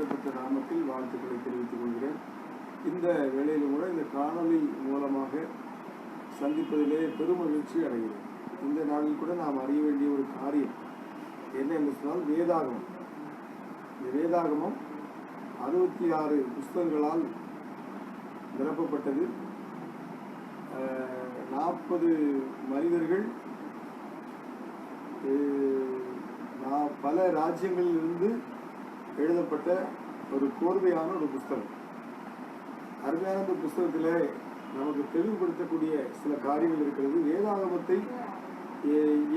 உயர்த்தப்பட்ட நாமத்தில் வாழ்த்துக்களை தெரிவித்துக் கொள்கிறேன். இந்த வேளையில் கூட இந்த காணொலி மூலமாக சந்திப்பதிலே பெருமகிழ்ச்சி அடைகிறேன். இந்த நாளில் கூட நாம் அறிய வேண்டிய ஒரு காரியம் என்ன என்று சொன்னால் வேதாகமம். இந்த வேதாகமம் 66 புஸ்தகங்களால் நிரப்பப்பட்டது. 40 மனிதர்கள் பல ராஜ்யங்களிலிருந்து எழுதப்பட்ட ஒரு கோர்வையான ஒரு புஸ்தகம். அருமையான இந்த புஸ்தகத்தில் நமக்கு தெளிவுபடுத்தக்கூடிய சில காரியங்கள் இருக்கிறது. வேதாகமத்தை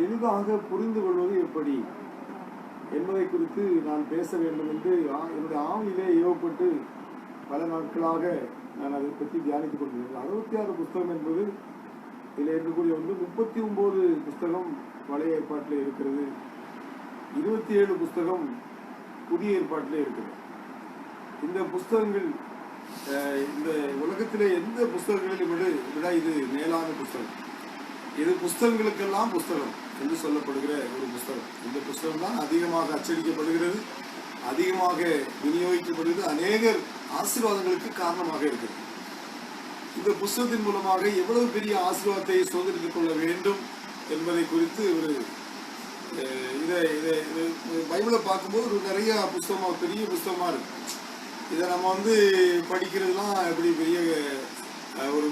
எளிதாக புரிந்து கொள்வது எப்படி என்பதை குறித்து நான் பேச வேண்டும் என்று என்னுடைய ஆவியிலே ஏவப்பட்டு பல நாட்களாக நான் அதை பற்றி தியானித்துக் கொண்டிருக்கிறேன். 66 புஸ்தகம் என்பது இதில் இருக்கக்கூடிய 39 புஸ்தகம் பழைய ஏற்பாட்டில் இருக்கிறது, 27 புஸ்தகம் புதிய ஏற்பாட்டிலே இருக்கிறது. இந்த புஸ்தகங்கள் இந்த உலகத்திலே எந்த புஸ்தகங்களிலும் விட இது மேலான புஸ்தகம். இது புஸ்தகங்களுக்கெல்லாம் புஸ்தகம் என்று சொல்லப்படுகிற ஒரு புஸ்தகம். இந்த புஸ்தகம் தான் அதிகமாக அச்சடிக்கப்படுகிறது, அதிகமாக விநியோகிக்கப்படுகிறது, அநேகர் ஆசீர்வாதங்களுக்கு காரணமாக இருக்கிறது. இந்த புஸ்தகத்தின் மூலமாக எவ்வளவு பெரிய ஆசீர்வாதத்தை சுதந்திரித்துக் கொள்ள வேண்டும் என்பதை குறித்து ஒரு பைபிளை பார்க்கும்போது ஒரு நிறைய புஸ்தகமாக பெரிய புஸ்தகமாக இருக்கு. இதை நம்ம படிக்கிறதுலாம் எப்படி பெரிய ஒரு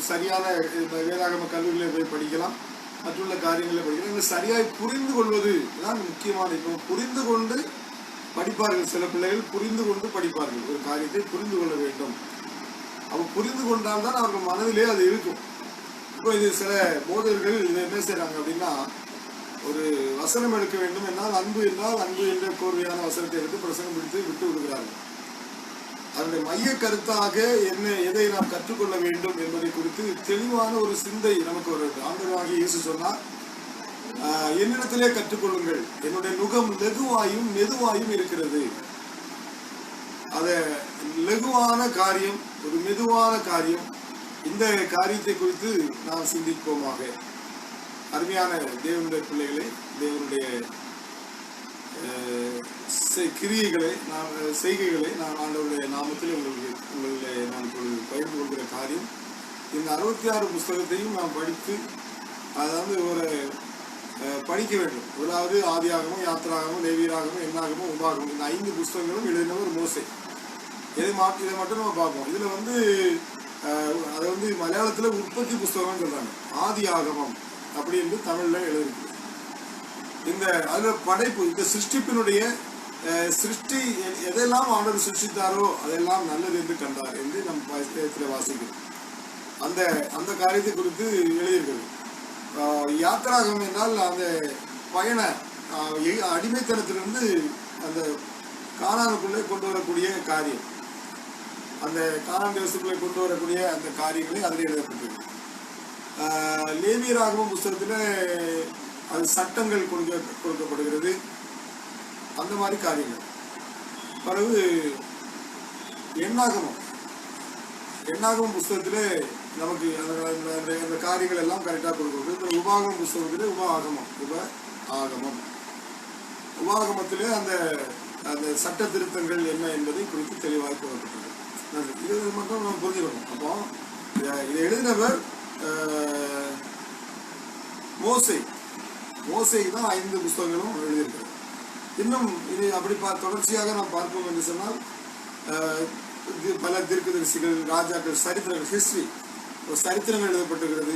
சரியான வேதாகம கல்லூரியில் போய் படிக்கலாம், மற்றுள்ள காரியங்களை படிக்கலாம். இதை சரியாய் புரிந்து கொள்வது தான் முக்கியமான. இப்போ புரிந்து கொண்டு படிப்பார்கள், சில பிள்ளைகள் புரிந்து கொண்டு படிப்பார்கள். ஒரு காரியத்தை புரிந்து கொள்ள வேண்டும். அவங்க புரிந்து கொண்டால் தான் அவர்கள் மனதிலே அது இருக்கும். இப்போ இது சில போதகர்கள் இதை என்ன செய்யறாங்க அப்படின்னா, ஒரு வசனம் எடுக்க வேண்டும் என்றால் அன்பு என்ற கோர்வையான வசனத்தை எடுத்து பிரசங்கம் பிடித்து விட்டு விடுகிறார்கள். அதனுடைய மைய கருத்தாக எதை நாம் கற்றுக்கொள்ள வேண்டும் என்பதை குறித்து தெளிவான ஒரு சிந்தை நமக்கு வருது. ஆண்டவராகிய இயேசு சொன்னார், என்னிடத்திலே கற்றுக்கொள்ளுங்கள், என்னுடைய நுகம் லெகுவாயும் மெதுவாயும் இருக்கிறது. அத லெகுவான காரியம், ஒரு மெதுவான காரியம், இந்த காரியத்தை குறித்து நாம் சிந்திப்போமாக. அருமையான தேவனுடைய பிள்ளைகளை, தேவனுடைய கிரியைகளை செய்கைகளை நான் ஆண்டவருடைய நாமத்தில் உங்களுடைய நான் பகிர்ந்து கொள்கிற காரியம், இந்த 66 புஸ்தகத்தையும் நாம் படித்து ஒரு படிக்க வேண்டும். முதலாவது ஆதியாகமம், யாத்திராகமம், லேவியராகமம், எண்ணாகமம், உபாகமம், இந்த 5 புஸ்தகங்களும் எழுதினவர் மோசே. இதை மட்டும் நம்ம பார்ப்போம். இதுல அதை மலையாளத்துல உற்பத்தி புஸ்தகம் சொல்றாங்க. ஆதியாகமம் அப்படி என்று தமிழ்ல எழுதிருக்கு. அதுல படைப்பு, இந்த சிருஷ்டிப்பினுடைய சிருஷ்டி எதெல்லாம் ஆண்டவர் சிருஷ்டித்தாரோ அதெல்லாம் நல்லது என்று கண்டார் என்று நம் வாசிக்கிறோம். அந்த காரியத்தை குறித்து எழுதியிருக்கிறது. யாத்திராகமம் என்றால் அந்த பயண அடிமைத்தனத்திலிருந்து அந்த கானானுக்குள்ளே கொண்டு வரக்கூடிய காரியம், அந்த கானான் தேசத்துக்குள்ளே கொண்டு வரக்கூடிய அந்த காரியங்களை அதில் எழுதப்பட்டிருக்கு. லேவியராகமம் புஸ்தகத்தில் அது சட்டங்கள் கொடுக்கப்படுகிறது, அந்த மாதிரி காரியங்கள். பிறகு எண்ணாகமம் புஸ்தகத்தில் நமக்கு அந்த காரியங்கள் எல்லாம் கரெக்டாக கொடுக்கப்படுது. உபாகமம் புஸ்தகத்தில் உபாகமத்திலே அந்த சட்ட திருத்தங்கள் என்ன என்பதை குறித்து தெளிவாக கூறப்பட்டது. இது மட்டும் நம்ம புரிஞ்சுக்கணும். அப்போ இதை எழுதினவர் மோசேக்கு தான் 5 புஸ்தகங்களும் எழுதியிருக்கிறது. இன்னும் இது அப்படி தொடர்ச்சியாக நாம் பார்ப்போம் என்று சொன்னால், பல தீர்க்கதரிசிகள், ராஜாக்கள், சரித்திரங்கள், ஹிஸ்டரி, சரித்திரங்கள் எழுதப்பட்டிருக்கிறது.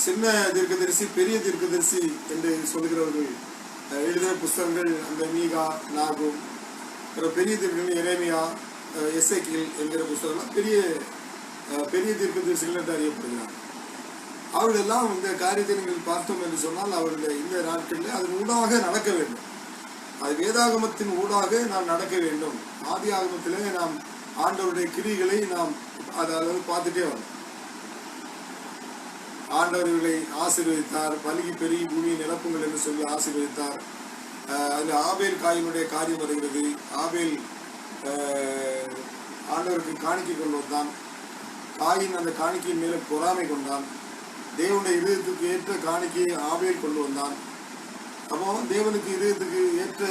சின்ன தீர்க்கதரிசி, பெரிய தீர்க்கதரிசி என்று சொல்கிறவர்கள் எழுதின புஸ்தகங்கள் அந்த மீகா, நாகூம், பெரிய தீர்க்கதரிசி எரேமியா, எசேக்கியேல் என்கிற புஸ்தகம்லாம் பெரிய தீர்க்கதரிசிகள் என்று அறியப்படுகிறார். அவர்கள் எல்லாம் இந்த காரியத்தை நீங்கள் பார்த்தோம் என்று சொன்னால், அவருடைய இந்த நாட்களில் அதன் ஊடாக நடக்க வேண்டும். அது வேதாகமத்தின் ஊடாக நாம் நடக்க வேண்டும். ஆதி ஆகமத்திலே நாம் ஆண்டவருடைய கிரிகளை நாம் அதாவது பார்த்துட்டே வரோம். ஆண்டவர்களை ஆசீர்வதித்தார், பலுகி பெருகி பூமியை நிரப்புங்கள் என்று சொல்லி ஆசீர்வதித்தார். அதில் ஆபேல் காயினுடைய காரியம் வருகிறது. ஆபேல் ஆண்டவருக்கு காணிக்கை கொண்டு வந்தான். காயின் அந்த காணிக்கையின் மேலே பொறாமை கொண்டான். தேவனுடைய இதயத்துக்கு ஏற்ற காணிக்கையை ஆபேல் கொண்டு வந்தான். அப்போ தேவனுக்கு இதயத்துக்கு ஏற்ற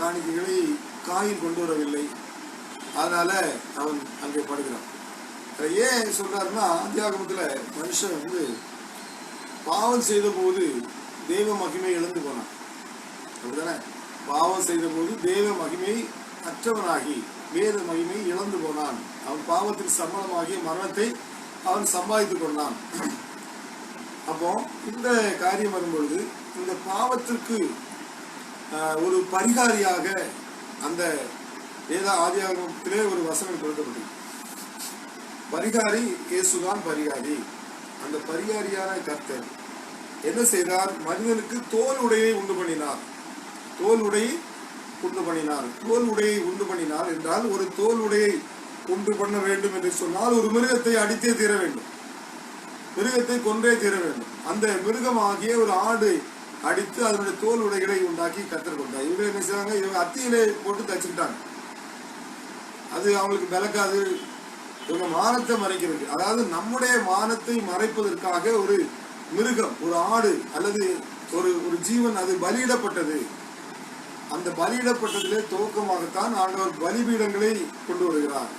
காணிக்கைகளை காயின் கொண்டு வரவில்லை. அதனால அவன் அங்கே படுகிறான். ஏன் சொல்றாருன்னா, ஆதியாகமத்துல மனுஷன் வந்து பாவம் செய்த போது தேவ மகிமை இழந்து போனான். அப்படிதானே? பாவம் செய்த போது தேவ மகிமை அற்றவனாகி வேத மகிமை இழந்து போனான். அவன் பாவத்திற்கு சம்பளமாகிய மரணத்தை அவன் சம்பாதித்துக் கொண்டான். அப்போ இந்த காரியம் வரும்பொழுது இந்த பாவத்திற்கு ஒரு பரிகாரியாக அந்த ஆதியாகமத்திலே ஒரு வசனம் கொடுக்கப்பட்டது. பரிகாரி இயேசுதான் பரிகாரி. அந்த பரிகாரியான கர்த்தர் என்ன செய்தார்? மனிதனுக்கு தோல் உடையை உண்டு பண்ணினார். தோல் உடையை உண்டு பண்ணினார். தோல் உடையை உண்டு பண்ணினார் என்றால், ஒரு தோல் உடையை உண்டு பண்ண வேண்டும் என்று சொன்னால் ஒரு மிருகத்தை அடித்தே தீர வேண்டும், மிருகத்தை கொன்றே தீர வேண்டும். அந்த மிருகமாகிய ஒரு ஆடு அடித்து அதனுடைய தோல் உடைகளை உண்டாக்கி கர்த்தர் கொண்டார். இவங்க என்ன செய்வாங்க? இவங்க அத்தியிலே போட்டு தச்சுக்கிட்டாங்க. அது அவங்களுக்கு விளக்காது. இவங்க மானத்தை மறைக்கிறது, அதாவது நம்முடைய மானத்தை மறைப்பதற்காக ஒரு மிருகம், ஒரு ஆடு அல்லது ஒரு ஜீவன் அது பலியிடப்பட்டது. அந்த பலியிடப்பட்டதிலே துவக்கமாகத்தான் ஆண்டவர் பலிபீடங்களை கொண்டு வருகிறார்.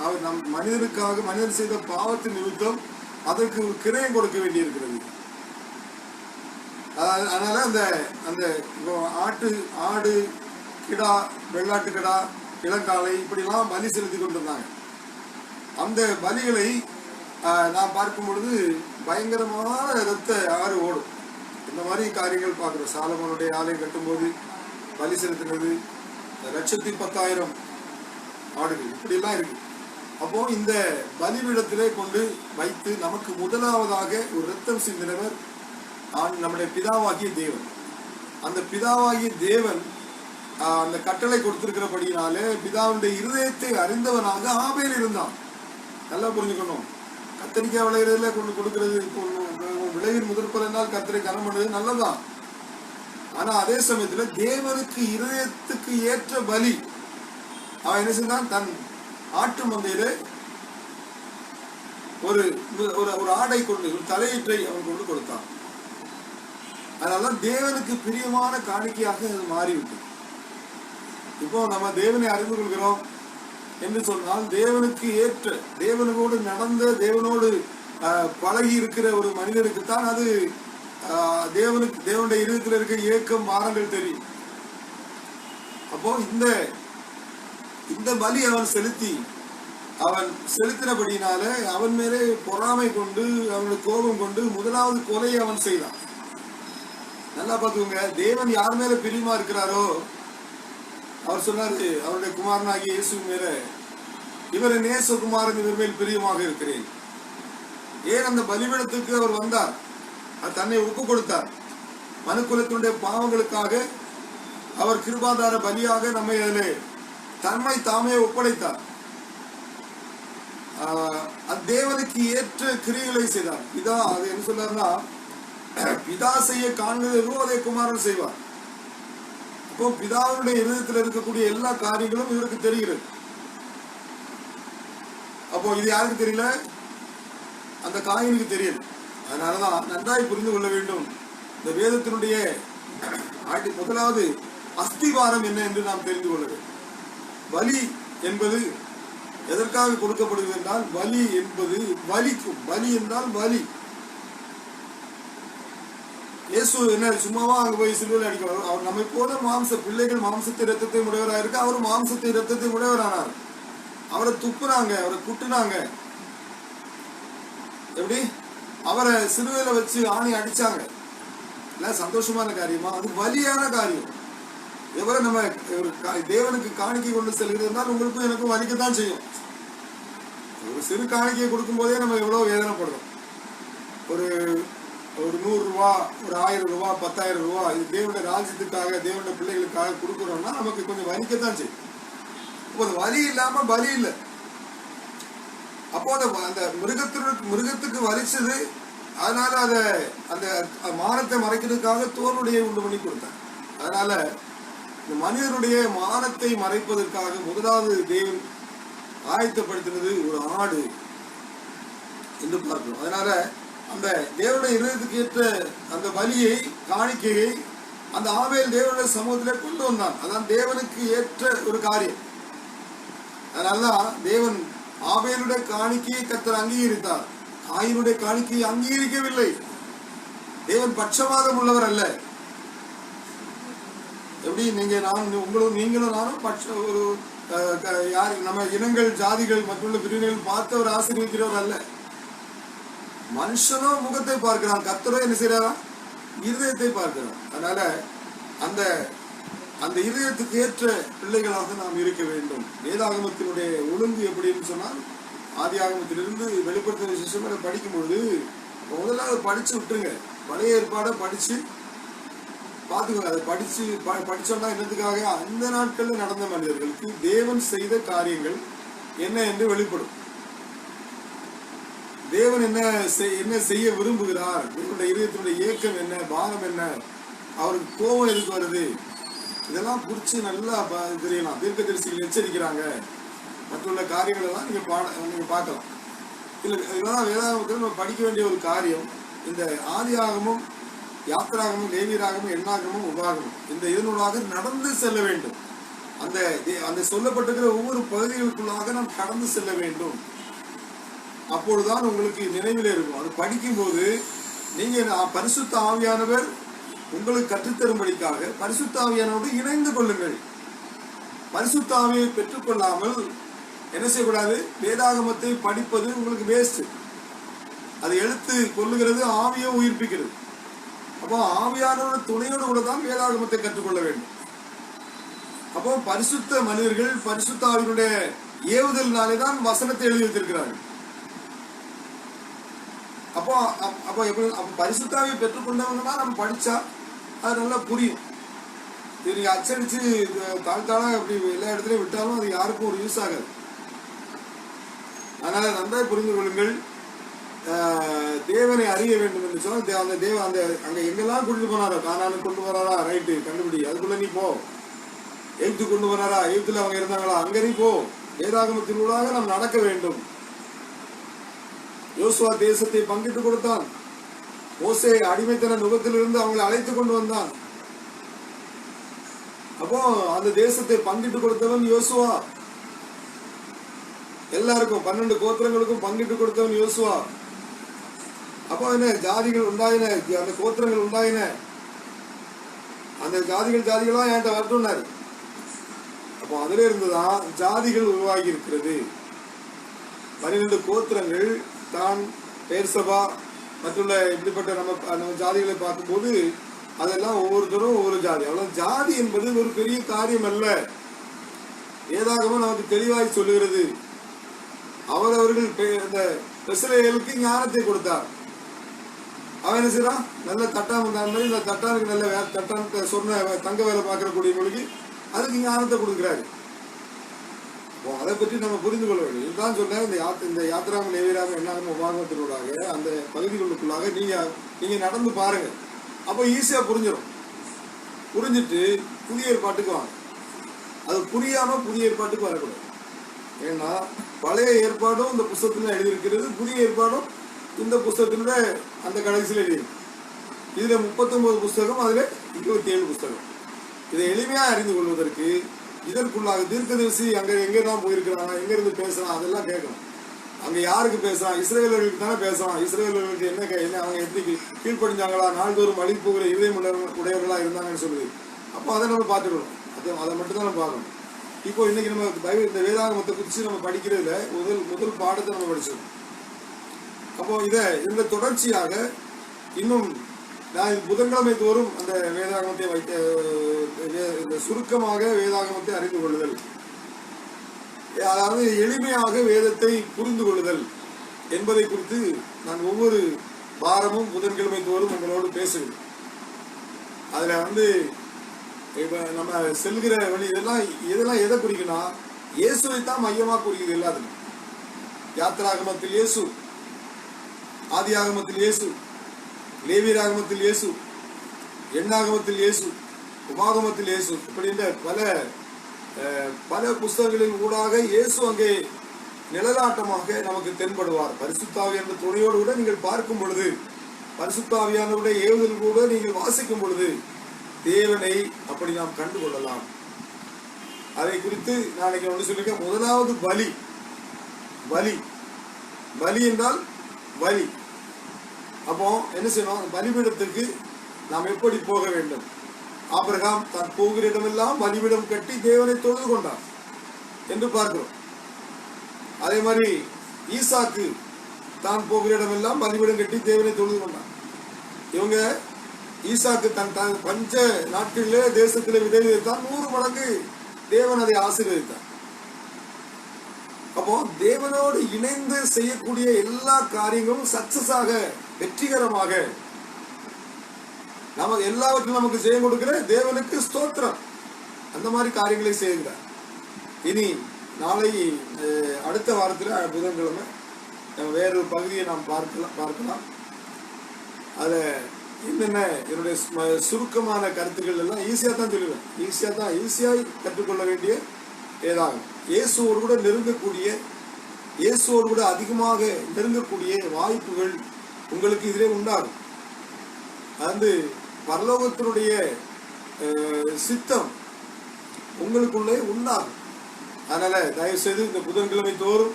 அவர் நம் மனிதனுக்காக, மனிதன் செய்த பாவத்தின் நிமித்தம் அதற்கு ஒரு கிரயம் கொடுக்க வேண்டி இருக்கிறது. அதனால அந்த அந்த ஆடு, கிடா, வெள்ளாட்டு கிடா, இளங்காலை இப்படிலாம் பலி செலுத்தி கொண்டிருந்தாங்க. அந்த பலிகளை நாம் பார்க்கும் பொழுது பயங்கரமான இரத்த ஆறு ஓடும். இந்த மாதிரி காரியங்கள் பார்க்கிறோம். சாலமோனுடைய ஆலயம் கட்டும்போது பலி செலுத்தினது 1,10,000 ஆடுகள் இப்படிலாம் இருக்கு. அப்போ இந்த பலிபீடத்திலே கொண்டு வைத்து நமக்கு முதலாவதாக ஒரு இரத்தம் சிந்தினவர் நம்முடைய பிதாவாகிய தேவன். அந்த பிதாவாகிய தேவன் அந்த கட்டளை கொடுத்திருக்கிறபடினாலே பிதாவுடைய இருதயத்தை அறிந்தவனாக ஆபேல் இருந்தான். நல்லா புரிஞ்சுக்கணும். கத்திரிக்காய் விளையிறதுல கொண்டு கொடுக்கிறது, விளைவின் முதற்பலனால் கத்திரை கனம் பண்ணுறது நல்லதான். ஆனா அதே சமயத்துல தேவனுக்கு இருதயத்துக்கு ஏற்ற பலி அவன் என்ன செய்தான்? தன் ஆட்டு மந்தையில ஒரு ஆடை கொண்டு, ஒரு தலையீற்றை அவன் கொண்டு கொடுத்தான். அதனாலதான் தேவனுக்கு பிரியமான காணிக்கையாக அது மாறிவிட்டது. இப்போ நம்ம தேவனை அறிந்து கொள்கிறோம் என்று சொன்னால், தேவனுக்கு ஏற்ற, தேவனோடு நடந்த, தேவனோடு பழகி இருக்கிற ஒரு மனிதனுக்குத்தான் அது தேவனுடைய இருதயத்தில் இருக்க ஏக்கம், பாரங்கள் தெரியும். அப்போ இந்த பலி அவன் செலுத்தினபடினால அவன் மேலே பொறாமை கொண்டு, அவனுடைய கோபம் கொண்டு முதலாவது கொலையை அவன் செய்தான். நல்லா பார்த்துக்கோங்க. தேவன் யார் மேல பிரியமா இருக்கிறாரோ அவர் சொன்னாரு, அவருடைய குமாரனாகிய இயேசு மேல, இவரை நேசகுமாரன், இவர் மேல் பிரியமாக இருக்கிறேன். ஏன் அந்த பலிபீடத்துக்கு அவர் வந்தார்? தன்னை ஒப்பு கொடுத்தார். மனுக்குலத்தினுடைய பாவங்களுக்காக அவர் கிருபாதார பலியாக நம்மை அதிலே தன்மை தாமே ஒப்படைத்தார். தேவனுக்கு ஏற்ற கிரியைகளை செய்தார். பிதா அது என்ன சொன்னார்னா, பிதா செய்ய காண்கிறதோ அதை குமாரன் செய்வார். அப்போ பிதாவுடைய இருதயத்தில் இருக்கக்கூடிய எல்லா காரியங்களும் இவருக்கு தெரிகிறது. அப்போ இது யாருக்கு தெரியல? அந்த காயினுக்கு தெரியல. அதனாலதான் நன்றாய் புரிந்து கொள்ள வேண்டும். இந்த வேதத்தினுடைய முதலாவது அஸ்திவாரம் என்ன என்று நாம் தெரிந்து கொள்ள வேண்டும். பலி என்பது எதற்காக கொடுக்கப்படுகிறது என்றால், பலி என்பது வலிக்கும். பலி என்றால் வலி. இயேசு என்ன சும்மாவா அங்க போய் சிலுவையில் அடிக்கிறார்? அவர் நம்மை போல பிள்ளைகள் மாம்சத்தை ரத்தத்தை உடையவராக இருக்கு. அவர் மாம்சத்தை ரத்தத்தை உடையவரானார். அவரை துப்புனாங்க, அவரை குட்டுனாங்க. எப்படி? அவரை சிலுவையில வச்சு ஆணி அடிச்சாங்க. இல்ல சந்தோஷமான காரியமா? அது வலியான காரியம். எவரை நம்ம தேவனுக்கு காணிக்கை கொண்டு செல்கிறதுனால் உங்களுக்கும் எனக்கும் வலிக்கத்தான் செய்யும். ஒரு சிறு காணிக்கையை கொடுக்கும் போதே நம்ம எவ்வளவு வேதனைப்படுறோம். ஒரு 100 ரூபா, ஒரு 1000 ரூபா, 10,000 ரூபா, இது தேவனுடைய ராஜ்யத்துக்காக, தேவனுடைய பிள்ளைகளுக்காக கொடுக்குறோம்னா நமக்கு கொஞ்சம் வலிக்கத்தான் செய்யும். இப்போ அந்த வலி இல்லாம பலி இல்லை. அப்போ அந்த மிருகத்துக்கு வலிச்சது. அதனால அந்த மானத்தை மறைக்கிறதுக்காக தோலுடைய உண்டு பண்ணி கொடுத்தாங்க. அதனால இந்த மனிதனுடைய மானத்தை மறைப்பதற்காக முதலாவது தேவன் ஆயத்தப்படுத்தினது ஒரு ஆடு என்று பார்க்கிறோம். அதனால அந்த தேவனுடைய இருதயத்துக்கு ஏற்ற அந்த பலியை, காணிக்கையை அந்த ஆபேல் தேவனுடைய சமூகத்திலே கொண்டு வந்தான். அதான் தேவனுக்கு ஏற்ற ஒரு காரியம். அதனாலதான் தேவன் ஆபேலுடைய காணிக்கையை கர்த்தர் அங்கீகரித்தார், காயினுடைய காணிக்கையை அங்கீகரிக்கவில்லை. தேவன் பட்சபாதம் உள்ளவர் அல்ல. எப்படி நீங்களும் நானும் ஒரு யாரு நம்ம இனங்கள் ஜாதிகள் மற்றுள்ள பிரிவினைகள் பார்த்து அவர் ஆசீர்வதிக்கிறவர் அல்ல. மனுஷனோ முகத்தை பார்க்கிறான், கர்த்தரோ என்ன செய்யறாரா? இருதயத்தை பார்க்கிறான். அதனால அந்த அந்த இருதயத்துக்கு ஏற்ற பிள்ளைகளாக நாம் இருக்க வேண்டும். வேதாகமத்தினுடைய ஒழுங்கு எப்படின்னு சொன்னால், ஆதி ஆகமத்திலிருந்து வெளிப்படுத்த விசேஷமாக படிக்கும் பொழுது முதலாவது படிச்சு விட்டுருங்க. பழைய ஏற்பாடை படிச்சு பார்த்துக்கோங்க. அதை படிச்சோம்னா என்னத்துக்காக? அந்த நாட்களில் நடந்த மனிதர்களுக்கு தேவன் செய்த காரியங்கள் என்ன என்று வெளிப்படும். தேவன் என்ன செய்ய விரும்புகிறார், தேவனுடைய இதயத்தினுடைய இயக்கம் என்ன, பானம் என்ன, அவருக்கு கோபம் எதுக்கு வருது, இதெல்லாம் குறிச்சு நல்லா தெரியலாம். தீர்க்கதரிசிகள் எச்சரிக்கிறாங்க, மற்றுள்ள காரியங்கள் எல்லாம் நீங்க பார்க்கலாம். இதெல்லாம் வேதாகமத்தில் நம்ம படிக்க வேண்டிய ஒரு காரியம். இந்த ஆதி ஆகமும், யாத்திராகமும், லேவியராகமும், எண்ணாகமும், உபாகமும் இந்த இதனூடாக நடந்து செல்ல வேண்டும். அந்த சொல்லப்பட்டிருக்கிற ஒவ்வொரு பகுதிகளுக்குள்ளாக நாம் கடந்து செல்ல வேண்டும். அப்பொழுதுதான் உங்களுக்கு நினைவில் இருக்கும். அது படிக்கும் போது நீங்க பரிசுத்த ஆவியானவர் உங்களுக்கு கற்றுத்தரும்படிக்காக பரிசுத்த ஆவியானவரோடு இணைந்து கொள்ளுங்கள். பரிசுத்த ஆவியை பெற்றுக்கொள்ளாமல் என்ன செய்யக்கூடாது? வேதாகமத்தை படிப்பது உங்களுக்கு வேஸ்ட். அது எழுத்து கொள்ளுகிறது, ஆவியை உயிர்ப்பிக்கிறது. அப்போ ஆவியானோட துணையோடு கூட தான் வேதாகமத்தை கற்றுக்கொள்ள வேண்டும். அப்போ பரிசுத்த மனிதர்கள் பரிசுத்த ஆவியினுடைய ஏவுதல்னாலே தான் வசனத்தை எழுதி வைத்திருக்கிறார்கள். அப்போ பரிசுத்தாவியை பெற்றுக்கொண்டவங்கன்னா நம்ம படிச்சா அது நல்லா புரியும். இது நீங்க அச்சடிச்சு தாழ்த்தாளா அப்படி எல்லா இடத்துலயும் விட்டாலும் அது யாருக்கும் ஒரு யூஸ் ஆகாது. அதனால நன்றாய் புரிந்து கொள்ளுங்கள். தேவனை அறிய வேண்டும் என்று சொன்னால் அந்த அங்க எங்கெல்லாம் கொண்டு போனாரோ, கானானுக்கு கொண்டு வராரா, ரைட்டு கண்டுபிடி, அதுக்குள்ள நீ போ. எகிப்து கொண்டு வராரா, எகிப்துல அவங்க இருந்தாங்களா, அங்க நீ போ. வேதாகமத்தினூடாக நாம் நடக்க வேண்டும். யோசுவா தேசத்தை பங்கிட்டு கொடுத்தான். மோசே அடிமைத்தன நுகத்திலிருந்து அவங்களை அழைத்து கொண்டு வந்தான். அப்போ அந்த தேசத்தை பங்கிட்டு கொடுத்தவன் யோசுவா. எல்லாருக்கும் 12 கோத்திரங்களுக்கும் பங்கிட்டு கொடுத்தவன் யோசுவா. அப்போ என்ன ஜாதிகள் உண்டாயின, அந்த கோத்திரங்கள் உண்டாயின. அந்த ஜாதிகளா என்கிட்ட வரட்டும்னாரு. அப்போ அதுல இருந்துதான் ஜாதிகள் உருவாகி இருக்கிறது. 12 கோத்திரங்கள் தான் பேர்சபா மற்றுள்ள இப்படிப்பட்ட நம்ம ஜாதிகளை பார்க்கும்போது அதெல்லாம் ஒவ்வொருத்தரும் ஒவ்வொரு ஜாதி. அவ்வளவு ஜாதி என்பது ஒரு பெரிய காரியம் அல்ல. வேதாகமம் நமக்கு தெளிவாய் சொல்லுகிறது. அவர்கள் அந்த இஸ்ரவேலுக்கு ஞானத்தை கொடுத்தார். அவன் என்ன செய்யறான்? நல்ல தட்டான் மாதிரி இந்த தட்டானுக்கு நல்ல தட்டான் சொன்ன தங்க வேலை பார்க்கக்கூடியவங்களுக்கு அதுக்கு ஞானத்தை கொடுக்கிறாரு. அதை பற்றி நம்ம புரிந்து கொள்ள வேண்டும். இதுதான் சொன்னேன். இந்த யாத்திராம லேவியராக எண்ணாகம உபாகமத்தினூடாக அந்த பகுதிகளுக்குள்ளாக நீங்க நடந்து பாருங்க. அப்போ ஈஸியா புரிஞ்சிடும். புரிஞ்சிட்டு புதிய ஏற்பாட்டுக்கு வாங்க. அது புரியாம புதிய ஏற்பாட்டுக்கு வரக்கூடாது. ஏன்னா பழைய ஏற்பாடும் இந்த புஸ்தகத்துல எழுதியிருக்கிறது, புதிய ஏற்பாடும் இந்த புஸ்தகத்தினுடைய அந்த கடைசியில் எழுதியிருக்கு. இதுல 39 புஸ்தகம், அதுல 27 புஸ்தகம். இதை எளிமையா அறிந்து கொள்வதற்கு இதற்குள்ளாக தீர்க்கதரிசி அங்க எங்கெல்லாம் போயிருக்கிறாங்க, எங்க இருந்து பேசுறான், அதெல்லாம் கேட்கணும். அங்க யாருக்கு பேசுறான்? இஸ்ரவேலர்களுக்கு தானே பேசுறான். இஸ்ரவேலர்களுக்கு என்ன அவங்க எப்படி கீழ்ப்படிஞ்சாங்களா, நாள்தோறும் அழிவு போகிற இதயம் உடையவர்களா இருந்தாங்கன்னு சொல்லுது. அப்போ அதை நம்ம பார்த்துக்கணும். அதை மட்டும் தான் நம்ம பார்க்கணும். இப்போ இன்னைக்கு நம்ம பைபிள் இந்த வேதாகமத்தை குறித்து நம்ம படிக்கிறதுல முதல் பாடத்தை நம்ம படிச்சிருக்கோம். அப்போ இந்த தொடர்ச்சியாக இன்னும் நான் புதன்கிழமை தோறும் அந்த வேதாகமத்தை இந்த சுருக்கமாக வேதாகமத்தை அறிந்து கொள்ளுதல், அதாவது எளிமையாக வேதத்தை புரிந்து கொள்ளுதல் என்பதை குறித்து நான் ஒவ்வொரு வாரமும் புதன்கிழமை தோறும் உங்களோடு பேசுகிறேன். அதுல இப்ப நம்ம செல்கிற வழி இதெல்லாம் எதை குறிக்குன்னா இயேசுவை தான் மையமா குறிக்குது. எல்லாத்துக்கும் யாத்திராகமத்தில் இயேசு, ஆதி ஆகமத்தில் இயேசு, லேவியராகமத்தில் இயேசு, எண்ணாகமத்தில் இயேசு, உபாகமத்தில் இயேசு, இப்படின்ற பல புஸ்தகங்களின் ஊடாக இயேசு அங்கே நிழலாட்டமாக நமக்கு தென்படுவார். பரிசுத்தாவி என்ற துணையோடு கூட நீங்கள் பார்க்கும் பொழுது, பரிசுத்தாவியானவருடைய ஏவுதல் கூட நீங்கள் வாசிக்கும் பொழுது தேவனை அப்படி நாம் கண்டுகொள்ளலாம். அதை குறித்து நாளைக்கு ஒன்று சொல்லியிருக்கேன். முதலாவது பலி. பலி பலி என்றால் வழி. அப்போ என்ன செய்யணும்? பலிபீடத்துக்கு நாம் எப்படி போக வேண்டும்? ஆபிரகாம் தான் போகிற இடமெல்லாம் பலிபீடம் கட்டி தேவனை தொழுது கொண்டார் என்று பார்க்கிறோம். அதே மாதிரி ஈசாக்கு தான் போகிற இடமெல்லாம் பலிபீடம் கட்டி தேவனை தொழுது கொண்டார். இவங்க ஈசாக்கு தன் பஞ்ச நாட்களிலே தேசத்திலே விதை விதைத்தான், 100 மடங்கு தேவன் அதை ஆசீர்வதித்தார். அப்போ தேவனோடு இணைந்து செய்யக்கூடிய எல்லா காரியங்களும் சக்சஸாக, வெற்றிகரமாக, நம்ம எல்லாவற்றும் நமக்கு ஜெயம் கொடுக்கிற தேவனுக்கு ஸ்தோத்திரம். அந்த மாதிரி காரியங்களை செய்கிறார். இனி நாளை அடுத்த வாரத்தில் புதன்கிழமை வேறொரு பகுதியை நாம் பார்க்கலாம். அதை என்னென்ன என்னுடைய சுருக்கமான கருத்துக்கள் எல்லாம் ஈஸியாக தான் சொல்லுவேன். ஈஸியாக கற்றுக்கொள்ள வேண்டிய ஏதாகும். இயேசுவோடு கூட நெருங்கக்கூடிய, இயேசுவோடு கூட அதிகமாக நெருங்கக்கூடிய வாய்ப்புகள் உங்களுக்கு இதிலே உண்டாகும். அது பரலோகத்தினுடைய சித்தம் உங்களுக்குள்ளே உண்டாகும். அதனால தயவு செய்து இந்த புதன்கிழமை தோறும்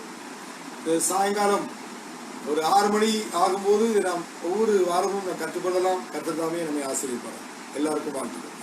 சாயங்காலம் ஒரு 6 மணி ஆகும்போது நாம் ஒவ்வொரு வாரமும் கற்றுக்கொள்ளலாம். கற்றுத்தாமே நம்மை ஆசீர்வதிப்பார். எல்லாருக்கும் வாழ்த்துக்கள்.